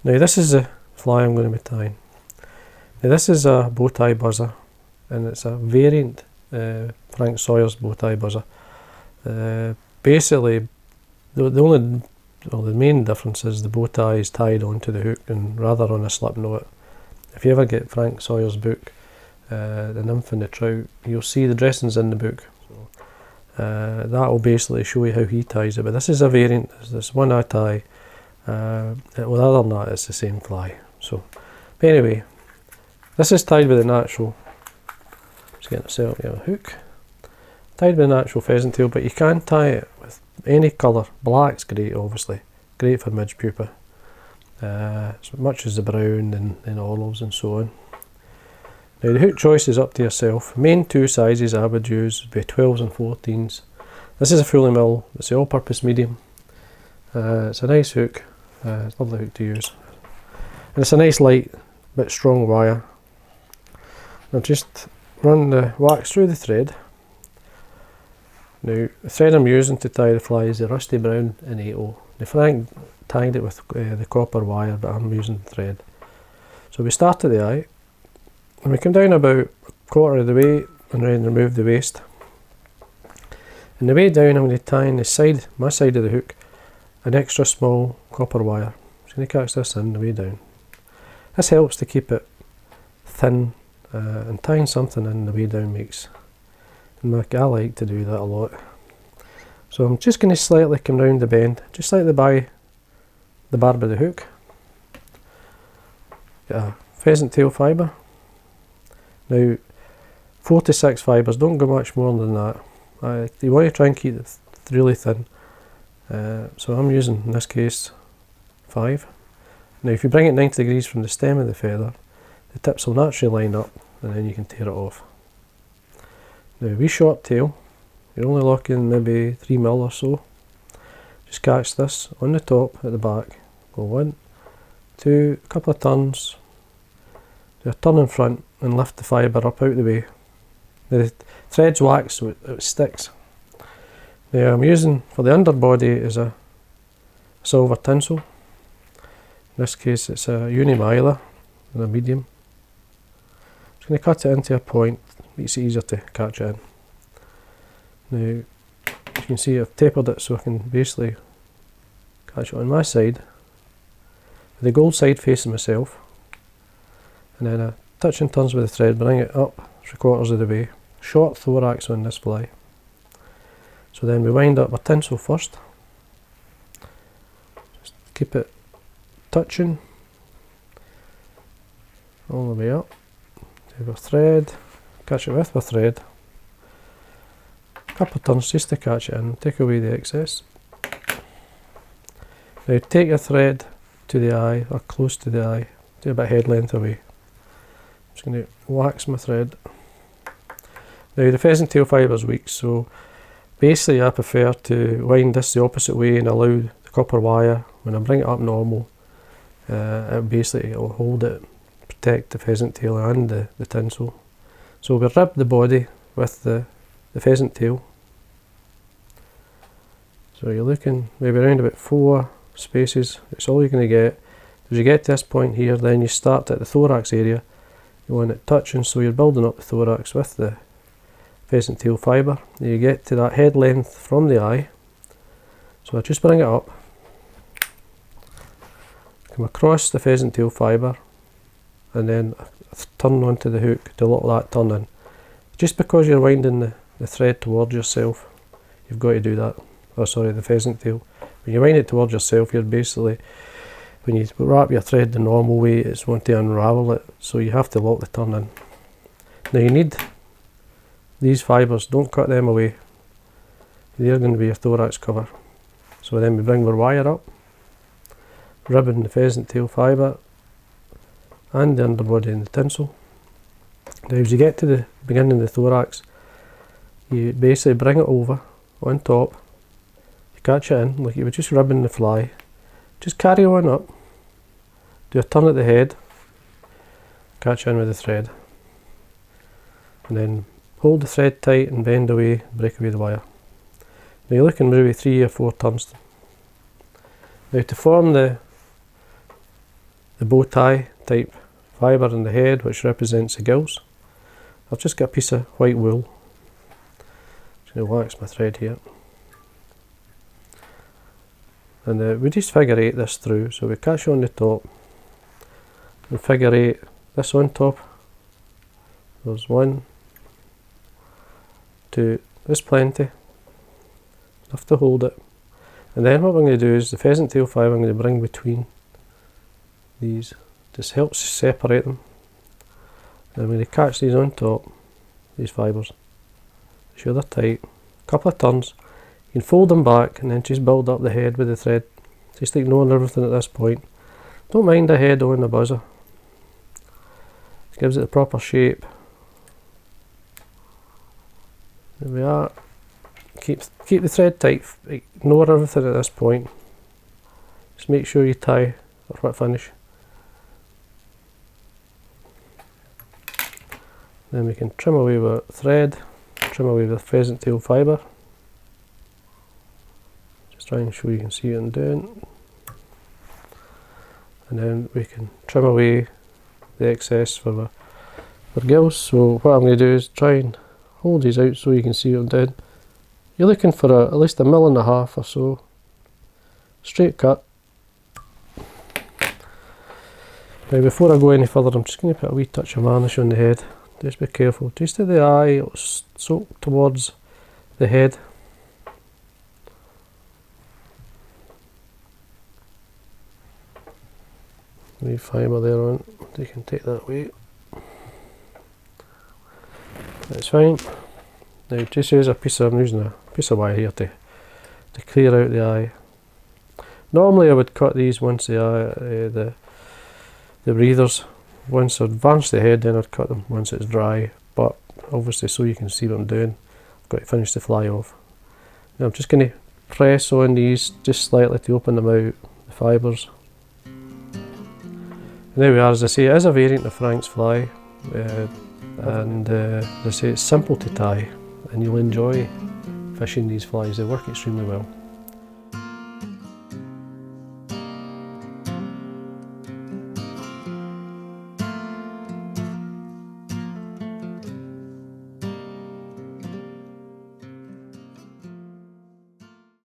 Now this is the fly I'm going to be tying. Now this is a bow tie buzzer, and it's a variant Frank Sawyer's bow tie buzzer. Basically, the main difference is the bow tie is tied onto the hook and rather on a slip knot. If you ever get Frank Sawyer's book, The Nymph and the Trout, you'll see the dressings in the book. That will basically show you how he ties it, but this is a variant. There's one I tie. Well, other than that, it's the same fly. So, but anyway, this is tied with a natural. Just getting it set up with a hook. Tied with a natural pheasant tail, but you can tie it with any colour. Black's great, obviously. Great for midge pupa. As much as the brown and olives and so on. Now the hook choice is up to yourself. Main two sizes I would use would be 12s and 14s. This is a fully mill. It's the all-purpose medium. It's a nice hook. It's a lovely hook to use. And it's a nice light but strong wire. Now just run the wax through the thread. Now the thread I'm using to tie the fly is the rusty brown in 8/0. Now Frank tied it with the copper wire, but I'm using thread. So we start at the eye, and we come down about a quarter of the way and then remove the waist. And the way down I'm going to tie in the side, my side of the hook, an extra small copper wire. So I'm going to catch this in the way down. This helps to keep it thin, and tying something in the way down makes, and I like to do that a lot. So I'm just going to slightly come round the bend, just slightly by the barb of the hook. Get a pheasant tail fibre. Now 4 to 6 fibres, don't go much more than that. You want to try and keep it really thin. So I'm using, in this case, 5. Now if you bring it 90 degrees from the stem of the feather, the tips will naturally line up and then you can tear it off. Now a wee short tail, you're only looking maybe 3mm or so. Just catch this on the top at the back, go 1, 2, a couple of turns, do a turn in front and lift the fibre up out the way. Now the thread's wax so it sticks. Now I'm using, for the underbody, is a silver tinsel. In this case it's a Unimiler in a medium. Just going to cut it into a point, makes it easier to catch it in. Now you can see I've tapered it so I can basically catch it on my side, with the gold side facing myself, and then a touch and turns with the thread, bring it up 3/4 of the way. Short thorax on this fly. So then we wind up our tinsel first. Just keep it touching all the way up. Take our thread, catch it with our thread. A couple of turns just to catch it in, take away the excess. Now take your thread to the eye, or close to the eye, do about head length away. I'm just going to wax my thread. Now the pheasant tail fibre is weak, so basically I prefer to wind this the opposite way and allow the copper wire, when I bring it up normal, it will hold it, protect the pheasant tail and the tinsel. So we rib the body with the pheasant tail. So you're looking maybe around about 4 spaces, it's all you're going to get. As you get to this point here, then you start at the thorax area. You want it touching, so you're building up the thorax with the pheasant tail fibre. You get to that head length from the eye, so I just bring it up, come across the pheasant tail fibre, and then turn onto the hook to lock that turn in. Just because you're winding the thread towards yourself, you've got to do that. Oh sorry, the pheasant tail. When you wind it towards yourself, you're basically, when you wrap your thread the normal way, it's going to unravel it, so you have to lock the turn in. Now you need these fibres, don't cut them away. They're going to be your thorax cover. So then we bring our wire up, ribbon the pheasant tail fibre and the underbody and the tinsel. Now as you get to the beginning of the thorax, you basically bring it over on top, you catch it in like you were just ribbing the fly, just carry on up, do a turn at the head, catch in with the thread, and then hold the thread tight and bend away, break away the wire. Now you're looking maybe 3 or 4 turns. Now to form the the bow tie type fibre in the head, which represents the gills. I've just got a piece of white wool. Just going to wax my thread here. And we just figure 8 this through, so we catch on the top and figure 8 this on top. There's 1, 2, there's plenty, enough to hold it. And then what we're going to do is the pheasant tail fibre I'm going to bring between these, just helps separate them. And I'm going to catch these on top, these fibres, make sure they're tight, a couple of turns. You can fold them back and then just build up the head with the thread, just ignoring everything at this point. Don't mind the head on the buzzer, it gives it the proper shape. There we are. Keep the thread tight, ignore everything at this point. Just make sure you tie or whip finish. Then we can trim away with thread, trim away with pheasant tail fibre. Just try and show you can see what I'm doing. And then we can trim away the excess for gills. So what I'm going to do is try and hold these out so you can see what I'm doing. You're looking for at least 1.5 mm or so, straight cut. Now before I go any further, I'm just going to put a wee touch of varnish on the head. Just be careful, just at the eye, it'll soak towards the head. Wee fibre there on, you can take that away. That's fine. Now just use I'm using a piece of wire here to clear out the eye. Normally I would cut these once the breathers, once I'd varnish the head, then I'd cut them once it's dry, but obviously so you can see what I'm doing, I've got to finish the fly off. Now I'm just going to press on these just slightly to open them out, the fibres. And there we are. As I say, it is a variant of Frank's fly, and as I say, it's simple to tie and you'll enjoy fishing these flies, they work extremely well.